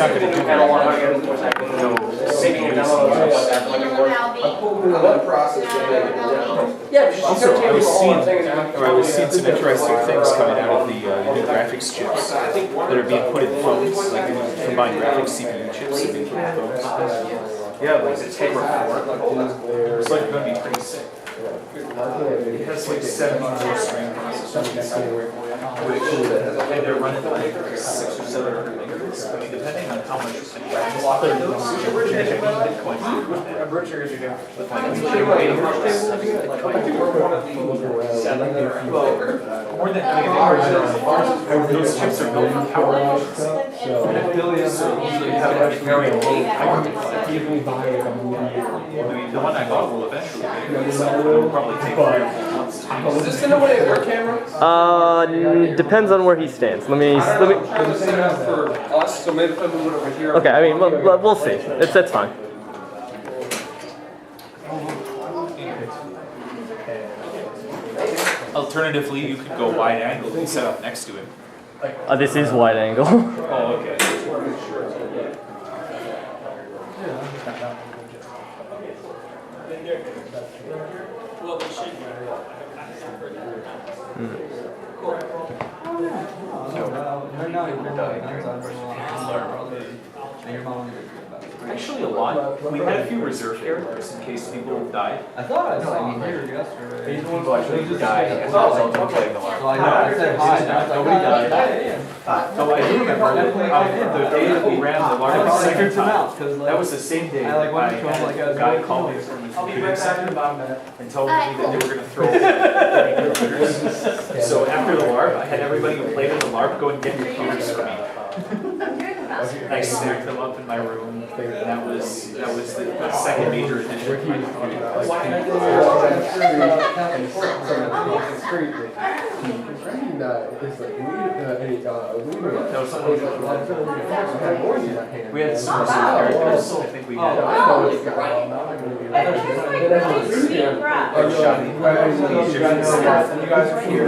not going to do very much. No CPU usage. Also, I was seeing some interesting things coming out of the new graphics chips that are being put in phones, like combined graphics CPU chips that are being put in phones. Yeah, like the Tegra 4. It's like going to be pretty sick. It has like 74 string processors, which they're running like 600 or 700 megahertz. I mean, depending on how much graphics are those, Bitcoin. More than anything, those chips are built for power efficiency. So usually you have a very low power decline. I mean, the one I bought will eventually be, so it'll probably take 3 or 4 months. Is this the way of your camera? Depends on where he stands. Let me. For us, so maybe put them over here. Okay, I mean, we'll see. That's fine. Alternatively, you could go wide angle and set up next to him. This is wide angle. Oh, okay. Actually, a lot. We had a few reserve characters in case people died. I thought I saw him here yesterday. People actually died as a result of playing the LARP. So I said hi. Nobody died. So I do remember the day that we ran the LARP the second time. That was the same day I had a guy call me from his computing center and told me that they were going to throw computers. So after the LARP, I had everybody who played in the LARP go and get computers for me. I snagged them up in my room. That was the second major addition to my computing. We had some reserve characters. I think we had. You guys are here.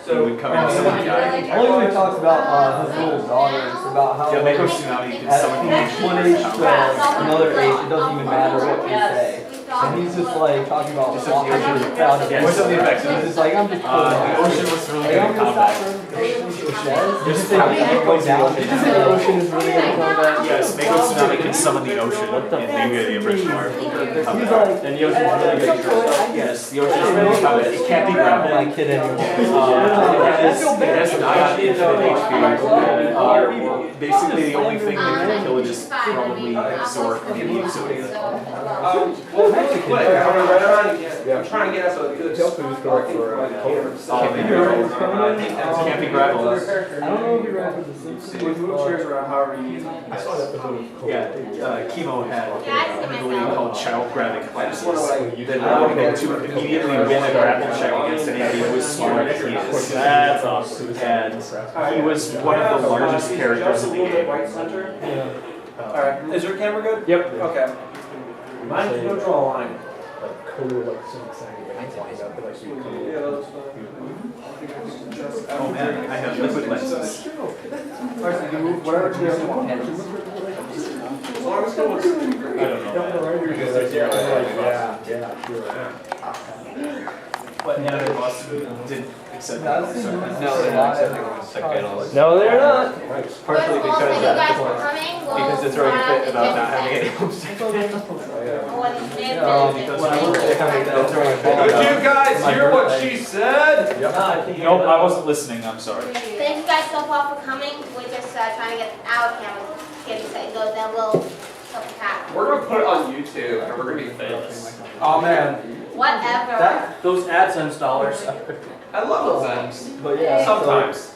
So we come in some guy. Only when he talks about his little daughter, it's about how Yeah, Mako Tsunami can summon from one age to another age, it doesn't even matter what you say. And he's just like talking about walking through the crowd. Yeah, what's up the effects? He's just like, I'm just The ocean was really good in combat. Just say the ocean is really good in combat. Yes, Mako Tsunami can summon the ocean in the original art. He's like, And the ocean is really good in combat. Yes, the ocean is really good in combat. It can't be grappled. my kid anymore. It has not infinite HP. Basically, the only thing that can kill it is probably Zork and the Exodia. I'm trying to get us a good Can't be grappled. I don't know if he ran for the Simpsons. wheelchairs around however you use them. Yeah, Chemo had an ability called child grabbing classes that allowed him to immediately win a grapple check against anybody who was smarter than he is. That's awesome. And he was one of the largest characters in the game. White center. Alright, is your camera good? Yep. Okay. Mine can go draw a line. Oh man, I have liquid lenses. Alright, you can move whatever direction you want. As long as it looks I don't know. But yeah, they lost didn't accept that. No, they're not. No, they're not. Partially because because it's already fit about not having any Did you guys hear what she said? Nope, I wasn't listening, I'm sorry. Thank you guys so far for coming. We're just trying to get our camera set go, then we'll stop the cat. We're gonna put it on YouTube and we're gonna be famous. Oh man. Whatever. Those AdSense dollars. I love those ends. But yeah, Sometimes.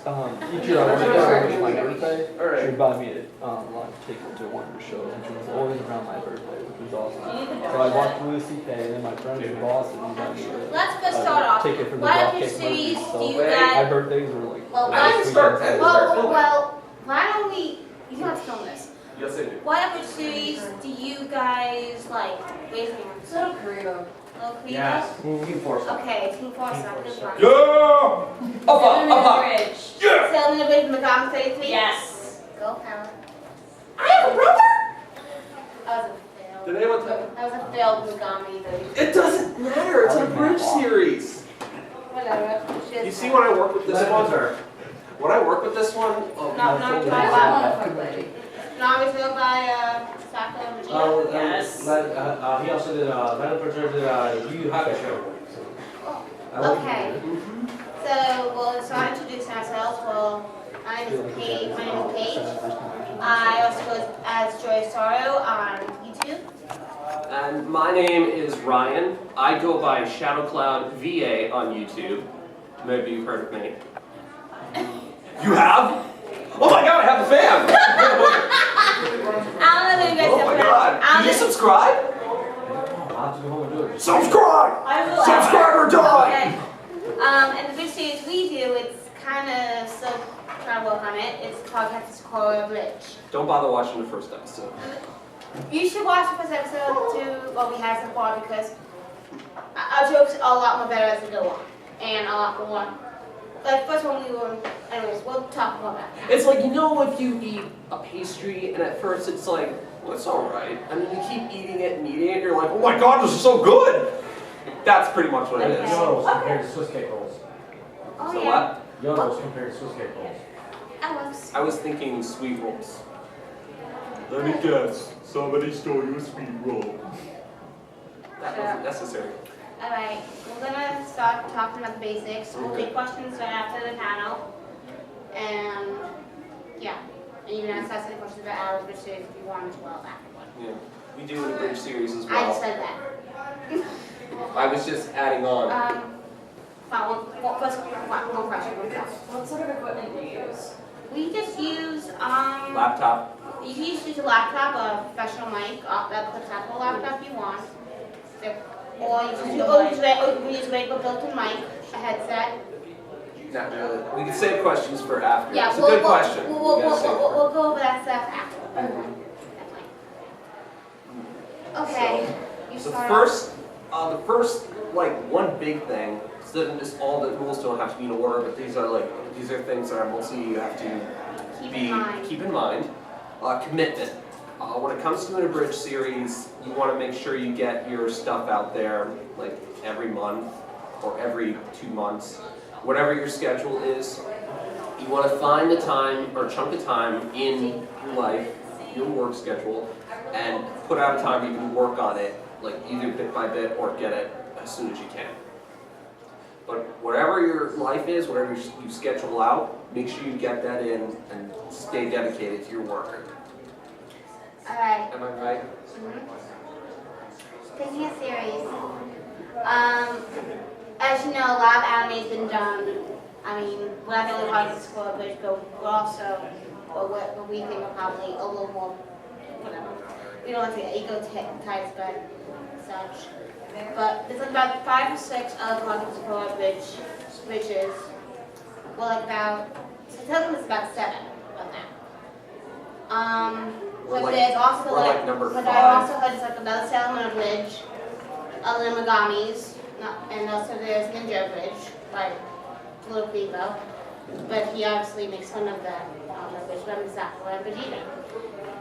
each year I went to my birthday. She Alright. bought me a lunch ticket to one of her shows, which was always around my birthday, which was awesome. So I watched Louis C.K. and then my friends in Boston got me Let's just start off. ticket for the What other Dropkick series Murphys. do So you my guys? birthdays were like. Well, I didn't start that. well, why don't we? You don't have to film this. Yes, I do. What other series do you guys like? Raise your hands. Little Korea. Little Creators? Yes. Team Force. Okay, Team Force. Good one. Yeah! Up, Megami 33? Yes. Go, Power. I have a brother? That was a fail. Did anyone tell? That was a failed Megami 33. It doesn't matter. It's a bridge series. Whatever. You see when I work with this one? When I work with this one, Not by Now we go by Saka and Vegeta. Yes. He also did, Metal Butcher did, Yu Yu Hakusho. Okay. So I'll introduce ourselves. Well, my name is Paige. I also go as Joy Sorrow on YouTube. and my name is Ryan. I go by ShadowCloud VA on YouTube. Maybe you've heard of me. You have? Oh my god, I have the fan! I don't know if you guys Oh my god. Did you subscribe? I'll have to go home and do it. Subscribe! I will. Subscribe or die! Okay. And the big series we do, it's kind of still trying to work on it. It's called Cactus Coral Bridge. Don't bother watching the first episode. You should watch the first episode to what we have so far because our jokes are a lot more better as they go on. And a lot more. Like, first one we were, anyways, we'll talk more about that. It's like, you know, if you eat a pastry and at first it's like, well, it's alright. And then you keep eating it and eating it and you're like, oh my god, this is so good! That's pretty much what it is. Yodel's compared to Swiss cake rolls. Oh, So yeah. what? Yodel's compared to Swiss cake rolls. Alex. I was thinking sweet rolls. Let me guess. Somebody stole your sweet roll. That wasn't necessary. Alright, we're gonna start talking about the basics. We'll take questions right after the panel. And, yeah. And you can ask us any questions about Alex, which if you want as well afterward. Yeah. We do an abridged series as I just well. said that. I was just adding on. One question. What sort of equipment do you use? We just use, Laptop. you can use a laptop, a professional mic, that clips out the laptop you want. Or you can use a regular built-in mic, a headset. Not really. We can save questions for after. Yeah, It's a good question. We'll We gotta save it for- go over that stuff after. Okay, you The start. first, like, one big thing, so that just all the rules don't have to be in order, but these are things that are mostly you have to keep in mind. Commitment. When it comes to an abridged series, you want to make sure you get your stuff out there, like, every month or every 2 months, whatever your schedule is. You want to find a time or a chunk of time in your life, your work schedule, and put out a time you can work on it, like either bit by bit or get it as soon as you can. But whatever your life is, whatever you schedule out, make sure you get that in and stay dedicated to your work. Alright. Am I right? Picking a series. As you know, a lot of anime has been done. I mean, we're not the only part of the score, but we're also, but we think are probably a little more, whatever. We don't want to get ego types, but such. But there's like about 5 or 6 other concepts for bridges. Well, like about, so tell them it's about 7 about that. But there's also like number but 5. I also heard there's like another Sailor Bridge, other than Megami's, and also there's Ninja Bridge, like Little Clevo. But he obviously makes fun of that bridge, but I'm exactly what Vegeta.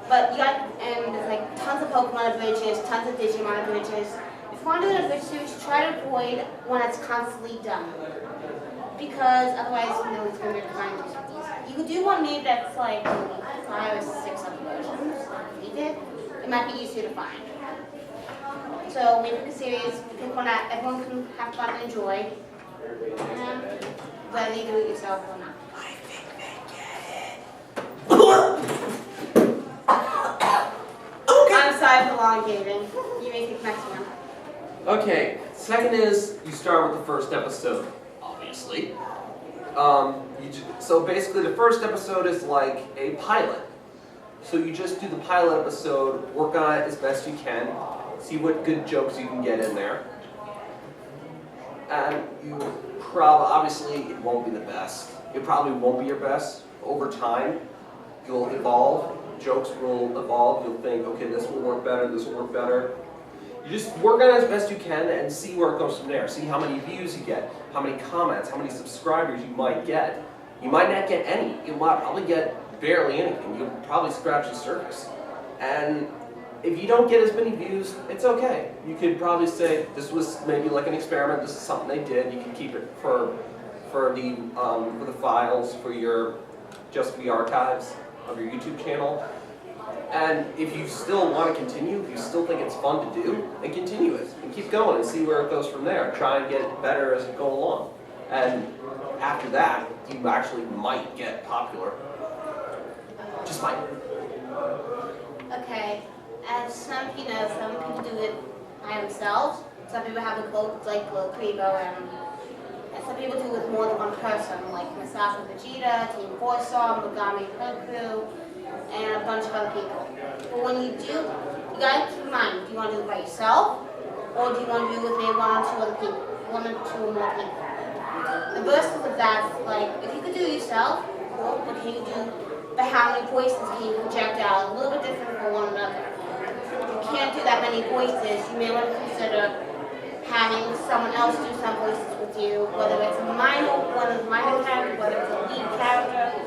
But you got, and there's like tons of Pokemon bridges, tons of Digimon bridges. If you want to do a bridge series, try to avoid one that's constantly done. Because otherwise, you know, it's going to be trying to do something. You could do one maybe that's like 5 or 6 other versions. If you did, it might be easier to find. So we pick a series, pick one that everyone can have fun and enjoy. And whether you do it yourself or not. I think they get it. I'm sorry for elongating. You may take the next one. Okay, second is you start with the first episode, obviously. So basically the first episode is like a pilot. So you just do the pilot episode, work on it as best you can, see what good jokes you can get in there. And you obviously it won't be the best. It probably won't be your best. Over time, you'll evolve, jokes will evolve, you'll think, okay, this will work better, this will work better. You just work on it as best you can and see where it goes from there. See how many views you get, how many comments, how many subscribers you might get. You might not get any. You might probably get barely anything. You'll probably scratch the surface. And if you don't get as many views, it's okay. You could probably say this was maybe like an experiment. This is something they did. You can keep it for the files for your just for the archives of your YouTube channel. And if you still want to continue, if you still think it's fun to do, then continue it and keep going and see where it goes from there. Try and get better as you go along. And after that, you actually might get popular. Just might. Okay, as some people do it by themselves. Some people have a cloak like Glow Creepo, and some people do it with more than one person, like Masato Vegeta, Team Boysaw, Mogami Goku, and a bunch of other people. But when you do, you gotta keep in mind, do you want to do it by yourself, or do you want to do it with maybe one or two other people, one or two or more people? The worst of that is, like, if you could do it yourself, cool, but can you do by how many voices can you project out? A little bit different for one another. If you can't do that many voices, you may want to consider having someone else do some voices with you, whether it's one of the minor characters, whether it's a lead character,